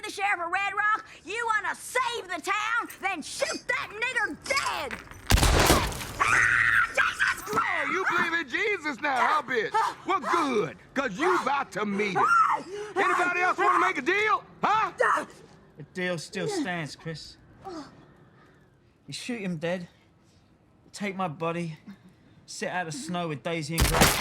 the sheriff of Red Rock? You want to save the town? Then shoot that nigger dead! Jesus Christ! Oh, you believe in Jesus now, huh, bitch? Well, good, because you about to meet him. Anybody else want to make a deal? Huh? The deal still stands, Chris. You shoot him dead, take my body, sit out of snow with Daisy and Grace.